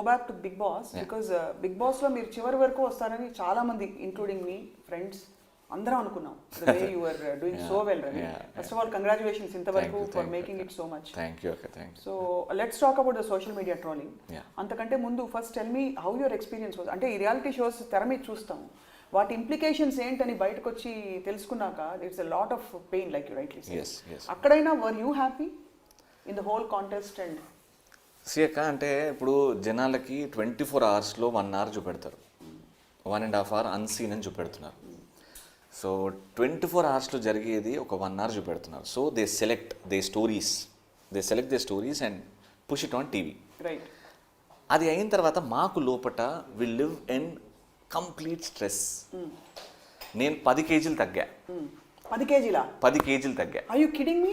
go back to Big Boss because Big Boss లో మీరు చివరి వరకు వస్తారని చాలా మంది ఇంక్లూడింగ్ మీ ఫ్రెండ్స్ అందరం అనుకున్నాం. The way you were doing so well, Ravi. First of all, congratulations ఇంతవరకు for making it so much. Thank you. Okay, thank you. So let's talk about the social media trolling. అంతకంటే ముందు first tell me how your experience was. అంటే ఈ reality shows తెర మీద చూస్తాం, వాటి implications ఏంటని బయటకు వచ్చి తెలుసుకున్నాక it's a lot of pain like you rightly said. అక్కడైనా were you happy in the whole contest? And సీయక్క అంటే ఇప్పుడు జనాలకి 24 అవర్స్లో 1 అవర్ చూపెడతారు, 1.5 అవర్ అన్సీన్ అని చూపెడుతున్నారు. సో 24 అవర్స్లో జరిగేది ఒక 1 అవర్ చూపెడుతున్నారు. So they select the stories and push it on TV. Right. అది అయిన తర్వాత మాకు లోపట we live in complete stress. నేను 10 కేజీలు తగ్గా. 10 కేజీలా? 10 కేజీలు తగ్గా. Are you kidding me?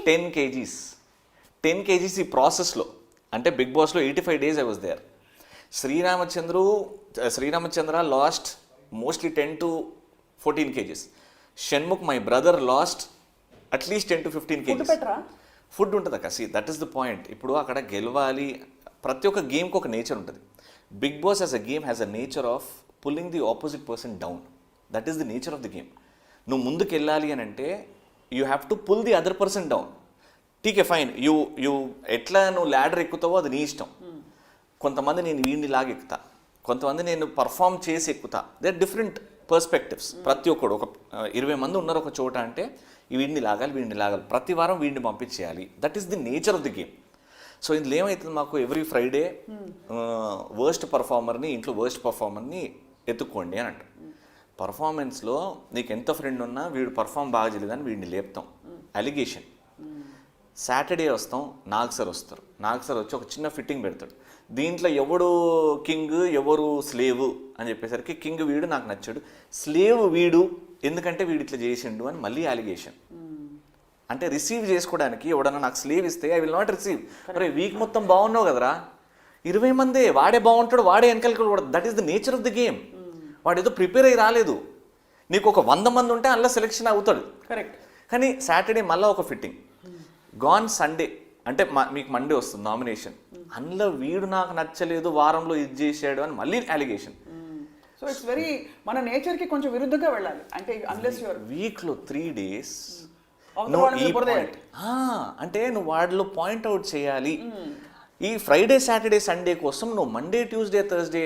10 kgs ఈ ప్రాసెస్లో. అంటే బిగ్ బాస్లో 85 days I was there. Sreeramachandra lost mostly 10 to 14 kgs. Shanmukh my brother lost at least 10 to 15 kgs. Food ఉంటుంది అక్క. That is the point. ఇప్పుడు అక్కడ గెలవాలి. ప్రతి ఒక్క గేమ్కి ఒక నేచర్ ఉంటుంది. Big Boss as a game has a nature of pulling the opposite person down. That is the nature of the game. నువ్వు ముందుకు వెళ్ళాలి అని అంటే you have to pull the other person down. TK fine, you ఎట్లా నువ్వు ladder ఎక్కుతావో అది నీ ఇష్టం. కొంతమంది నేను వీడిని లాగా ఎక్కుతా, కొంతమంది నేను పర్ఫామ్ చేసి ఎక్కుతా. They are different perspectives. ప్రతి ఒక్కడు ఒక 20 మంది ఉన్నారు ఒక చోట అంటే వీడిని లాగాలి, ప్రతి వారం వీడిని పంపించేయాలి. That is the nature of the game. So ఇందులో ఏమవుతుంది, మాకు ఎవ్రీ ఫ్రైడే వర్స్ట్ పర్ఫార్మర్ని ఎత్తుక్కోండి అని అంటారు. పర్ఫార్మెన్స్లో నీకు ఎంత ఫ్రెండ్ ఉన్నా వీడు పర్ఫామ్ బాగా చేయలేదని వీడిని లేపుతాం. అలిగేషన్. సాటర్డే వస్తాం, నాగ్ సార్ వస్తారు. నాగ్ సార్ వచ్చి ఒక చిన్న ఫిట్టింగ్ పెడతాడు. దీంట్లో ఎవడు కింగ్ ఎవరు స్లేవ్ అని చెప్పేసరికి కింగ్ వీడు నాకు నచ్చాడు, స్లేవ్ వీడు ఎందుకంటే వీడు ఇట్లా చేసిండు అని మళ్ళీ అలిగేషన్. అంటే రిసీవ్ చేసుకోవడానికి ఎవడన్నా నాకు స్లేవ్ ఇస్తే ఐ విల్ నాట్ రిసీవ్. అరే వీక్ మొత్తం బాగున్నావు కదరా, 20 మందే వాడే బాగుంటాడు, వాడే వెనకాలకి కూడా. That is the nature of the game. వాడు ఏదో ప్రిపేర్ అయ్యి రాలేదు. నీకు ఒక 100 మంది ఉంటే అందులో సెలెక్షన్ అవుతాడు. కరెక్ట్. కానీ సాటర్డే మళ్ళీ ఒక ఫిట్టింగ్, గాన్ సండే అంటే మీకు మండే వస్తుంది నామినేషన్. అందులో వీడు నాకు నచ్చలేదు, వారంలో ఇది చేసాడు అని మళ్ళీ అలిగేషన్. సో ఇట్స్ వెరీ మన నేచర్కి కొంచెం విరుద్ధంగా వెళ్ళాలి. అంటే అన్లెస్ యువర్ వీక్లో 3 days అంటే నువ్వు వాడిలో పాయింట్అవుట్ చేయాలి. ఈ ఫ్రైడే సాటర్డే సండే కోసం నువ్వు Monday Tuesday Thursday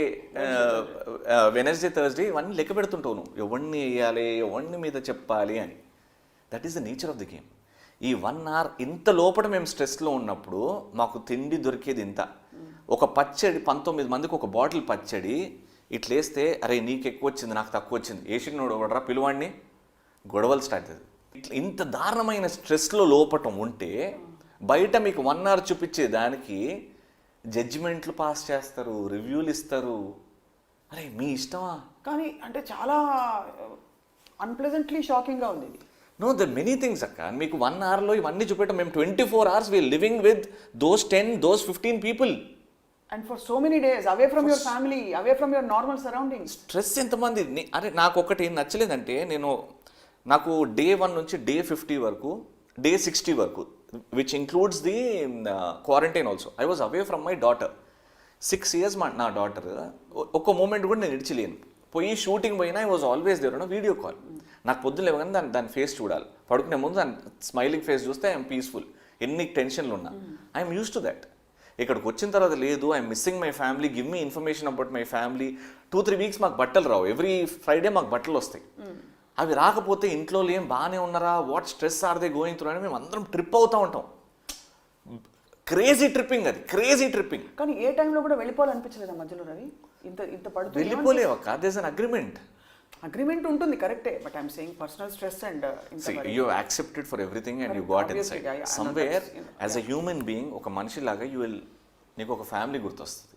Wednesday Thursday ఇవన్నీ లెక్క పెడుతుంటావు. నువ్వు ఎవరిని వేయాలి, ఎవరిని మీద చెప్పాలి అని. That is the nature of the game. ఈ 1 hour ఇంత లోపల మేము స్ట్రెస్లో ఉన్నప్పుడు మాకు తిండి దొరికేది ఇంత. ఒక పచ్చడి 19 మందికి ఒక బాటిల్ పచ్చడి ఇట్లేస్తే అరే నీకు ఎక్కువ వచ్చింది నాకు తక్కువ వచ్చింది, ఏషినోడు ఒకడరా పిలువాడిని, గొడవలు స్టార్ట్ అవుతుంది. ఇట్లా ఇంత దారుణమైన స్ట్రెస్లో లోపటం ఉంటే బయట మీకు 1 hour చూపించే దానికి జడ్జిమెంట్లు పాస్ చేస్తారు, రివ్యూలు ఇస్తారు. అరే మీ ఇష్టమా? కానీ అంటే చాలా అన్ప్లెజెంట్లీ షాకింగ్గా ఉంది. నో, ద మెనీ థింగ్స్ అక్క. మీకు 1 hourలో ఇవన్నీ చూపెట్టాం. మేము 24 hours we are living with those 10, those 15 people. And for so many days, away from your family, away from your normal surroundings. Stress ఎంతమంది. అరే నాకు ఒకటి ఏం నచ్చలేదంటే నాకు day 1 నుంచి day 50 వరకు, day 60 వరకు, which includes the quarantine also, I was away from my daughter. 6 years నా డాటర్. ఒక్క మూమెంట్ కూడా నేను ఇడిచిలేను. పోయి షూటింగ్ పోయినా I was always there on video call. నాకు పొద్దున్న లేవగానే దాని ఫేస్ చూడాలి, పడుకునే ముందు దాని స్మైలింగ్ ఫేస్ చూస్తే ఐఎమ్ పీస్ఫుల్. ఎన్ని టెన్షన్లు ఉన్నా ఐఎమ్ యూస్ టు దట్. ఇక్కడికి వచ్చిన తర్వాత లేదు, I'm missing my family, give me information about my family. 2-3 weeks మాకు బట్టలు రావు. ఎవ్రీ ఫ్రైడే మాకు బట్టలు వస్తాయి. అవి రాకపోతే ఇంట్లో ఏం బాగానే ఉన్నారా, what stress or they going through అని మేము అందరం ట్రిప్ అవుతూ ఉంటాం. క్రేజీ ట్రిప్పింగ్, అది క్రేజీ ట్రిప్పింగ్. కానీ ఏ టైంలో కూడా వెళ్ళిపోవాలనిపించలేదా మధ్యలో రవి? ఇంత పడుతుంది. వెళ్ళిపోలేవు అక్క, దేర్ ఇస్ అన్ అగ్రిమెంట్ ఉంటుంది కరెక్టే, but I'm saying personal stress and you accepted for everything and you got inside somewhere as a human being. ఒక మనిషిలాగా నీకు ఒక ఫ్యామిలీ గుర్తొస్తుంది.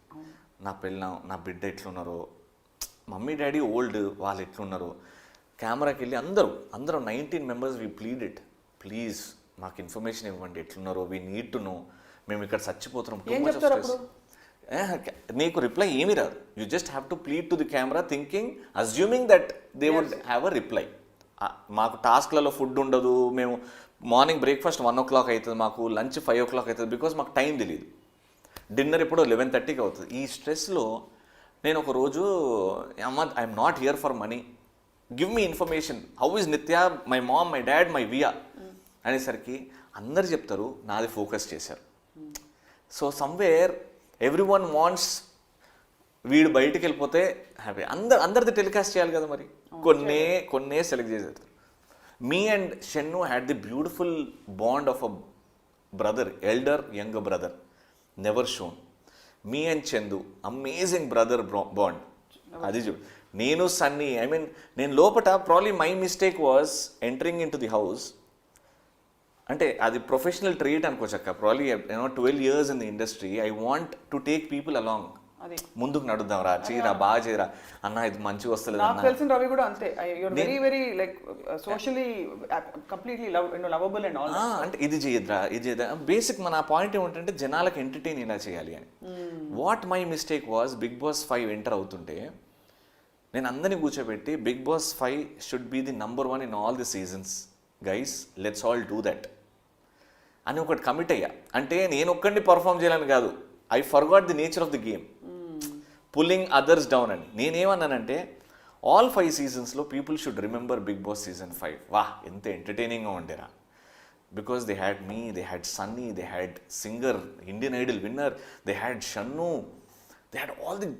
నా పిల్లం, నా బిడ్డ ఎట్లున్నారో, మమ్మీ డాడీ ఓల్డ్, వాళ్ళు ఎట్లున్నారో. కెమెరాకి వెళ్ళి అందరం 19 members వీ ప్లీడెడ్, ప్లీజ్ మాకు ఇన్ఫర్మేషన్ ఇవ్వండి, ఎట్లున్నారో, వీ నీడ్ టు నో, మేము ఇక్కడ చచ్చిపోతున్నాం. నీకు రిప్లై ఏమీ రాదు. You just have to plead to the camera thinking, assuming that they would have a reply. మాకు టాస్క్లలో ఫుడ్ ఉండదు. మేము మార్నింగ్ బ్రేక్ఫాస్ట్ 1 o'clock అవుతుంది, మాకు లంచ్ 5 o'clock అవుతుంది, బికాస్ మాకు టైం తెలియదు. డిన్నర్ ఇప్పుడు 11:30కి అవుతుంది. ఈ స్ట్రెస్లో నేను ఒక రోజు I'm not here for money, give me information, how is Nithya, my mom, my dad, my వియా అనేసరికి అందరు చెప్తారు, నాది ఫోకస్ చేశారు. So somewhere everyone wants వీడు బయటికి వెళ్ళిపోతే హ్యాపీ, అందరిది టెలికాస్ట్ చేయాలి కదా మరి. కొన్నే సెలెక్ట్ చేశారు. Me and Shannu had the beautiful bond of a brother, elder younger brother, never shown. Me and Chandu amazing brother bond. అది చూడు, నేను సన్నీ, ఐ మీన్ నేను లోపట probably my mistake was entering in to the house. అంటే అది professional trait అనుకోవచ్చక్క. Probably 12 years in the industry, I want to take people along. ముందుకు నడుద్దాం రా, చేయరా, బాగా చేయరా అన్న, ఇది మంచిగా వస్తలేదు. నాకు తెలిసిన రవి కూడా అంతే, you're very very like socially completely lovable and all. అంటే ఇది చేయద్రా, ఇది చేయద్రా. బేసిక్ మన పాయింట్ ఏమిటంటే జనాలకు ఎంటర్టైన్ ఇలా చేయాలి అని. What my mistake was, Big Boss 5 enter అవుతుంటే నేను అందరినీ కూర్చోబెట్టి Big Boss 5 should be the number 1 in all the seasons guys, let's all do that అని ఒకటి కమిట్ అయ్యా. అంటే నేను ఒక్కడిని పర్ఫామ్ చేయాలని కాదు, I forgot the nature of the game, pulling others down అని. నేనేమన్నానంటే ఆల్ 5 seasonsలో people should remember big boss season 5. వాహ్ ఎంత ఎంటర్టైనింగ్గా ఉండేరా. Because they had me, they had Sunny, they had singer, Indian Idol winner, they had Shannu, they had all the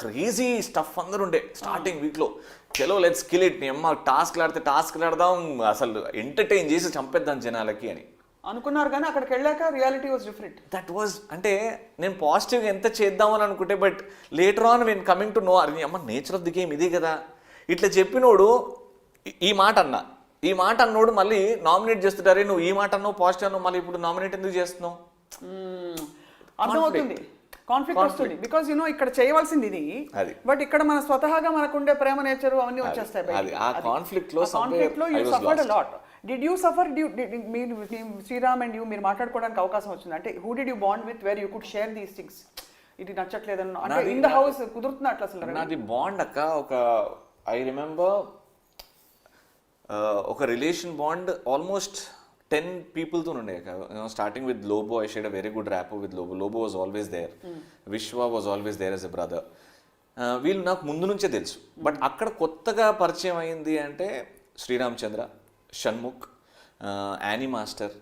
crazy stuff అందరూ ఉండే. Starting వీక్లో చలో లెట్స్ కిల్ ఇట్, నీ అమ్మ టాస్క్లు ఆడితే టాస్క్లు ఆడదాం, అసలు ఎంటర్టైన్ చేసి చంపేద్దాం జనాలకి అని అనుకున్నారు. కానీ అక్కడికి వెళ్ళాక reality was different. That was, అంటే నేను పాజిటివ్గా ఎంత చేద్దామని అనుకుంటే, but later on when coming to know, అరే అమ్మ నేచర్ ఆఫ్ ది గేమ్ ఇదే కదా. ఇట్లా చెప్పినోడు ఈ మాట అన్నోడు మళ్ళీ నామినేట్ చేస్తుంటారే, నువ్వు ఈ మాట అన్నావు పాజిటివ్ అన్నావు, మళ్ళీ ఇప్పుడు నామినేట్ ఎందుకు చేస్తున్నావు? అర్థమవుతుంది, కాన్ఫ్లిక్ట్ వస్తుంది. బికాస్ యూనో ఇక్కడ చేయవలసింది ఇది, బట్ ఇక్కడ మన స్వతహాగా మనకుండే ప్రేమ నేచర్ అవన్నీ వచ్చేస్తాయి. ఆ కాన్ఫ్లిక్ట్ లో you suffered a lot. Did you suffer, మీరు శ్రీరామ్ అండ్ యూ మీరు మాట్లాడుకోవడానికి అవకాశం వచ్చింది అంటే, who did you bond with where you could share these things? ఇది నచ్చట్లేదన్న అంటే ఇన్ ద హౌస్ కుదురుతుంది అట్లా అసలు? నాది బాండ్ అక్క, ఒక ఐ రిమెంబర్ ఒక రిలేషన్ బాండ్ ఆల్మోస్ట్ 10 people తో ఉండే. Starting with Lobo, I shared a very good rapport with Lobo. Lobo was always there, Vishwa was always there as a brother. వీళ్ళు నాకు ముందు నుంచే తెలుసు. బట్ అక్కడ కొత్తగా పరిచయం అయింది అంటే శ్రీరామచంద్ర, షణ్ముఖ్, యానీ మాస్టర్,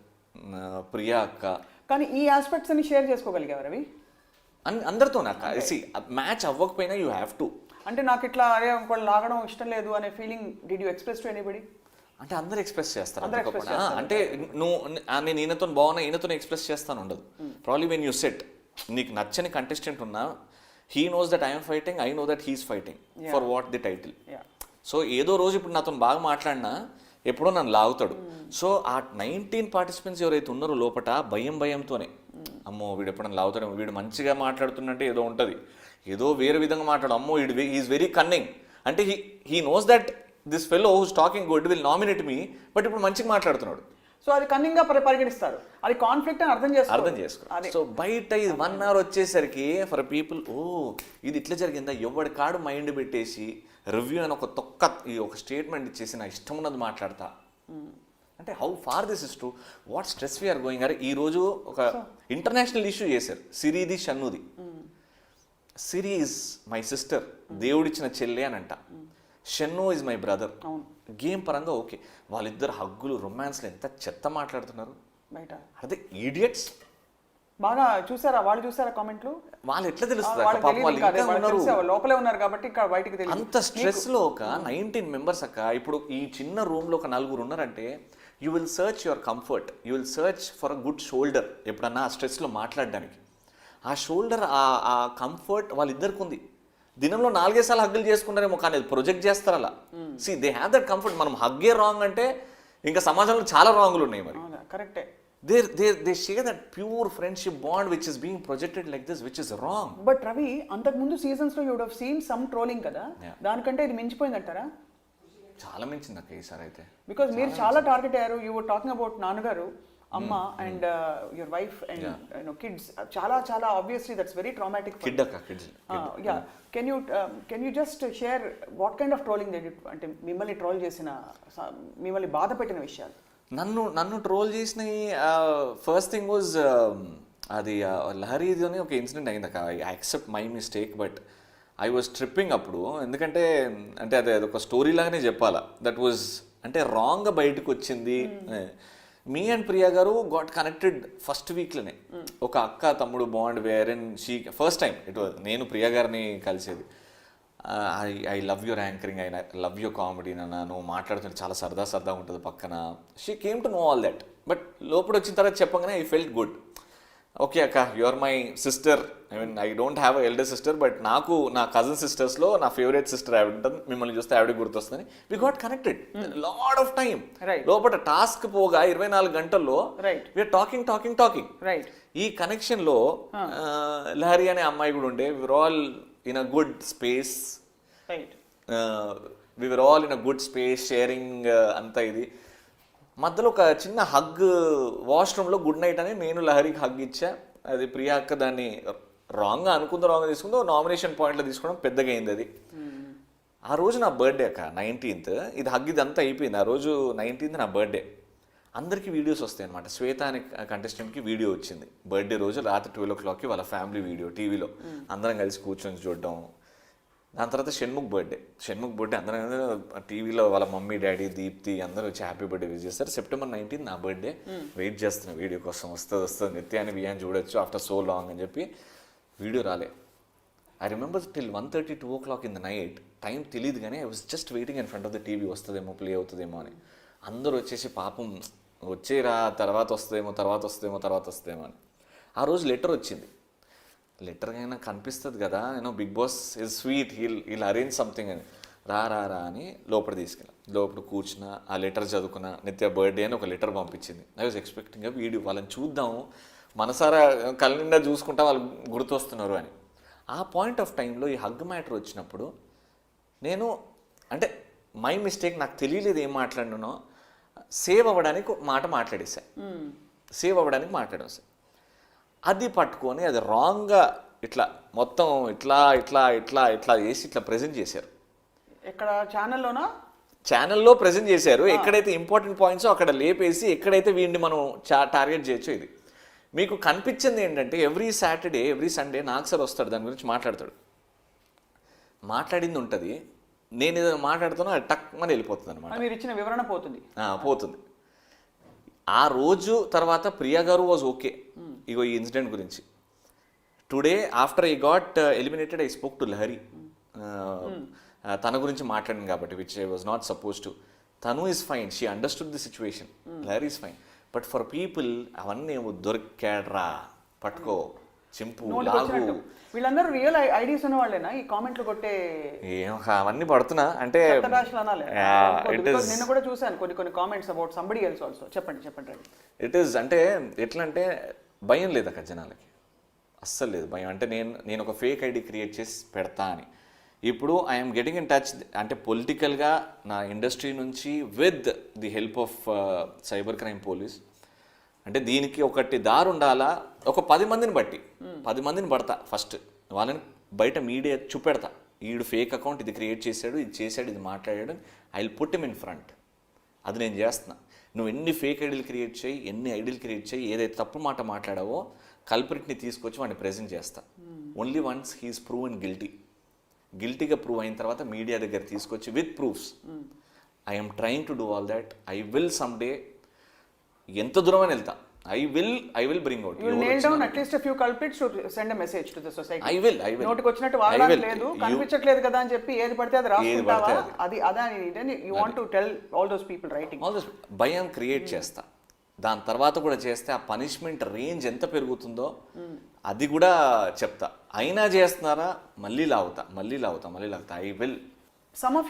ప్రియా అక్క. కానీ ఈ ఆస్పెక్ట్స్ అన్ని షేర్ చేసుకోగలిగారు రవి అందరితో. నాకు మ్యాచ్ అవ్వకపోయినా యూ హ్యావ్ టు. అంటే నాకు ఇట్లా అరే ఒకళ్ళు లాగడం ఇష్టం లేదు అనే feeling did you express to anybody? అంటే అందరు ఎక్స్ప్రెస్ చేస్తారు. అంటే నువ్వు నేను ఈయనతో బాగున్నా, ఈయనతో ఎక్స్ప్రెస్ చేస్తాను ఉండదు. ప్రాబ్లీ వెన్ యూ సెట్, నీకు నచ్చని కంటెస్టెంట్ ఉన్నా, he knows that I'm fighting, I know that he's fighting for what the title. So ఏదో రోజు ఇప్పుడు నాతో బాగా మాట్లాడినా ఎప్పుడో నన్ను లాగుతాడు. సో ఆ 19 participants ఎవరైతే ఉన్నారో లోపల భయంతోనే, అమ్మో వీడు ఎప్పుడన్నా లాగుతాడు, వీడు మంచిగా మాట్లాడుతున్నట్టే ఏదో ఉంటుంది, ఏదో వేరే విధంగా మాట్లాడు, అమ్మో వీడు హీఈస్ వెరీ కన్నింగ్. అంటే he knows that this fellow who's talking good will nominate me, but ఇప్పుడు మంచిగా మాట్లాడుతున్నాడు. సో అది కన్నింగ్గా పరిగణిస్తారు, అది కాన్ఫ్లిక్ట్ అని అర్థం చేసుకో. సో బయట 1 hour వచ్చేసరికి ఫర్ పీపుల్, ఓ ఇది ఇట్లా జరిగిందా, ఎవడి కాడు మైండ్ పెట్టేసి రివ్యూ అని ఒక స్టేట్మెంట్ ఇచ్చేసి నా ఇష్టం ఉన్నది మాట్లాడతా. అంటే how far this is to what stress we're going. అరే ఈరోజు ఒక ఇంటర్నేషనల్ ఇష్యూ చేశారు, సిరిది షన్నుది. సిరి ఈజ్ మై సిస్టర్, దేవుడిచ్చిన చెల్లె అని అంట. Shannu is my brother. Game పరంగా ఓకే, వాళ్ళిద్దరు హగ్గులు, రొమాన్స్లు ఎంత చెత్త మాట్లాడుతున్నారు బయట. అదే ఈడియట్స్. బాగా చూసారా వాళ్ళు, చూసారా కామెంట్లు? వాళ్ళు ఎట్లా తెలుస్తుంది, లోపలే ఉన్నారు కాబట్టి ఇక్కడ బయటికి తెలియదు. అంత స్ట్రెస్ లో ఒక 19 members అక్క. ఇప్పుడు ఈ చిన్న రూమ్ లో ఒక 4 ఉన్నారంటే you will search your comfort, you will search for a good shoulder ఎప్పుడన్నా ఆ స్ట్రెస్ లో మాట్లాడడానికి. ఆ షోల్డర్, ఆ కంఫర్ట్ వాళ్ళిద్దరికి ఉంది. దినంలో 4 సార్లు హగ్గులు చేసుకుంటారేమో, కానీ అది ప్రొజెక్ట్ చేస్తారు అలా. See they have that comfort. మనం హగ్గే రాంగ్ అంటే ఇంకా సమాజంలో చాలా రాంగులు ఉన్నాయి. మరి కరెక్టే, they share that pure friendship bond which is being projected like this, which is wrong. But Ravi, అంతకు ముందు సీజన్స్ లో you would have seen some trolling కదా, దానికంటే ఇది మించిపోయిందంటారా? చాలా మించింది అక్క ఈసారి అయితే. బికాజ్ మీరు చాలా టార్గెట్ అయ్యారు. యూ వర్ టాకింగ్ అబౌట్ నాన్నగారు, అమ్మ and your wife and kids. చాలా obviously that's very traumatic. Can you just share what kind of trolling they did? అంటే మిమ్మల్ని ట్రోల్ చేసిన, మిమ్మల్ని బాధ పెట్టిన విషయాలు. నన్ను ట్రోల్ చేసిన ఫస్ట్ థింగ్ వాజ్ అది లహరీలోనే ఒక ఇన్సిడెంట్ అయింది అక్క. I accept my mistake, but I was tripping అప్పుడు. ఎందుకంటే అంటే అదొక స్టోరీ లాగానే చెప్పాలా. దట్ వాజ్ అంటే రాంగ్గా బయటకు వచ్చింది. మీ అండ్ ప్రియా గారు గాట్ కనెక్టెడ్ ఫస్ట్ వీక్లోనే. ఒక అక్క తమ్ముడు bond where and she first time it was నేను ప్రియా గారిని కలిసేది. I love your anchoring, I love your comedy నాన్న, నువ్వు మాట్లాడుతుంటే చాలా సరదా ఉంటుంది పక్కన. She came to know all that. But లోపల వచ్చిన తర్వాత చెప్పగానే ఐ ఫెల్ట్ గుడ్. ఓకే అక్క, you are my sister. I mean I don't have elder sister, but నాకు నా కజిన్ సిస్టర్స్లో నా ఫేవరెట్ సిస్టర్ ఆవిడ ఉంటుంది. మిమ్మల్ని చూస్తే ఆవిడ గుర్తొస్తుందని we got connected lot of time. లోపల టాస్క్ పోగా 24 గంటల్లో వీఆర్ టాకింగ్. ఈ కనెక్షన్లో లహరి అనే అమ్మాయి కూడా ఉండే. We're all in a good space, we're all in a good space sharing అంతా. ఇది మధ్యలో ఒక చిన్న హగ్ వాష్రూమ్లో గుడ్ నైట్ అని నేను లహరికి హగ్ ఇచ్చా. అది ప్రియా అక్క దాన్ని రాంగ్గా రాంగ్గా తీసుకుందో నామినేషన్ పాయింట్లో తీసుకోవడం పెద్దగా అయింది అది. ఆ రోజు నా బర్త్డే అక్క 19th. ఇది హగ్ ఇదంతా అయిపోయింది. ఆ రోజు 19th నా బర్త్డే. అందరికీ వీడియోస్ వస్తాయి అనమాట. శ్వేత అనే కంటెస్టెంట్కి వీడియో వచ్చింది బర్త్డే రోజు రాత్రి 12 o'clockకి వాళ్ళ ఫ్యామిలీ వీడియో టీవీలో అందరం కలిసి కూర్చొని చూడడం. దాని తర్వాత షణ్ముఖ్ బర్త్డే అందరం టీవీలో వాళ్ళ మమ్మీ డాడీ దీప్తి అందరూ వచ్చి హ్యాపీ బర్త్డే విష్ చేస్తారు. September 19th నా బర్త్డే. వెయిట్ చేస్తున్నా వీడియో కోసం, వస్తుంది నిత్యాన్ని బియ్యాన్ని చూడొచ్చు ఆఫ్టర్ సో లాంగ్ అని చెప్పి. వీడియో రాలే. I remember till 1:30, 2 o'clock in the night. Time తెలియదు కానీ I was just waiting in front of the TV, వస్తుందేమో ప్లే అవుతుందేమో అని. అందరూ వచ్చేసి పాపం వచ్చేరా తర్వాత వస్తుందేమో అని. ఆ రోజు లెటర్ వచ్చింది. లెటర్ అయినా కనిపిస్తుంది కదా, Bigg Boss is sweet, he'll arrange something అని. రా అని లోపల తీసుకెళ్ళా. లోపల కూర్చున్న ఆ లెటర్ చదువుకున్న. నిత్య బర్త్డే అని ఒక లెటర్ పంపించింది. I was expecting a video, వాళ్ళని చూద్దాము మనసారా కళ్ళ నిండా చూసుకుంటా వాళ్ళు గుర్తొస్తున్నారు అని. ఆ పాయింట్ ఆఫ్ టైంలో ఈ హగ్ మ్యాటర్ వచ్చినప్పుడు నేను అంటే మై మిస్టేక్, నాకు తెలియలేదు ఏం మాట్లాడినానో. సేవ్ అవ్వడానికి మాట్లాడేసా. అది పట్టుకొని అది రాంగ్గా ఇట్లా మొత్తం ఇట్లా చేసి ఇట్లా ప్రజెంట్ చేశారు. ఎక్కడ ఛానల్లో ప్రజెంట్ చేశారు. ఎక్కడైతే ఇంపార్టెంట్ పాయింట్సో అక్కడ లేపేసి ఎక్కడైతే వీడిని మనం టార్గెట్ చేయొచ్చో. ఇది మీకు కనిపించింది ఏంటంటే ఎవ్రీ సాటర్డే ఎవ్రీ సండే నాకు సార్ వస్తాడు, దాని గురించి మాట్లాడతాడు. మాట్లాడింది ఉంటుంది, నేను ఏదైనా మాట్లాడుతున్నా అది టక్ అని వెళ్ళిపోతుంది అనమాట. మీరు ఇచ్చిన వివరణ పోతుంది. ఆ రోజు తర్వాత ప్రియా గారు వాజ్ ఓకే ఇగో ఈ ఇన్సిడెంట్ గురించి. Today after I got eliminated I spoke to Lahari. తన గురించి మాట్లాడింది కాబట్టి, which I was not supposed to. తను is fine, she understood the situation. Lahari is fine. But for people అవన్నీ దొరికాడ్రా, పట్టుకో, చింపు, లాగు, వీళ్ళందరూ రియల్ ఐడీస్ ఉన్న వాళ్ళేనా ఈ కామెంట్లు కొట్టే? అవన్నీ పడుతున్నా అంటే నిన్న కూడా చూసాను కొన్ని comments about somebody else also. చెప్పండి. ఇట్ ఈస్ అంటే ఎట్లా అంటే భయం లేదు అక్కడ జనాలకి, అస్సలు లేదు భయం. అంటే నేను ఒక ఫేక్ ఐడి క్రియేట్ చేసి పెడతా అని. ఇప్పుడు ఐఎమ్ గెటింగ్ ఇన్ టచ్ అంటే పొలిటికల్గా నా ఇండస్ట్రీ నుంచి with the help of cyber crime police. అంటే దీనికి ఒకటి దారి ఉండాలా. ఒక 10 మందిని బట్టి 10 మందిని పడతా ఫస్ట్. వాళ్ళని బయట మీడియా చూపెడతా, ఈడు ఫేక్ అకౌంట్ ఇది క్రియేట్ చేశాడు, ఇది చేశాడు, ఇది మాట్లాడాడు. I will put him in front. అది నేను చేస్తున్నా. నువ్వు ఎన్ని ఫేక్ ఐడీలు క్రియేట్ చేయి, ఎన్ని ఐడీలు క్రియేట్ చేయి, ఏదైతే తప్పు మాట మాట్లాడావో కల్ప్రిట్ని తీసుకొచ్చి వాడిని ప్రెజెంట్ చేస్తా. Only once he's proved and గిల్టీగా ప్రూవ్ అయిన తర్వాత మీడియా దగ్గర తీసుకొచ్చి with proofs I'm trying to do all that. I will some day ఎంత దూరమని వెళ్తా. I will bring out. You will nail down at least a few culprits to send a message to the society. I will. నోటికి వచ్చినట్టు వాడడానికి లేదు, కనిపించట్లేదు కదా అని చెప్పి ఏది పడితే అది రాసుకుంటావా? అది you want to tell all those people writing. All those భయం క్రియేట్ చేస్తా. దాని తర్వాత కూడా చేస్తే ఆ పనిష్మెంట్ రేంజ్ ఎంత పెరుగుతుందో అది కూడా చెప్తా. అయినా చేస్తున్నారా, మళ్ళీ లాగుతా. I will. Some of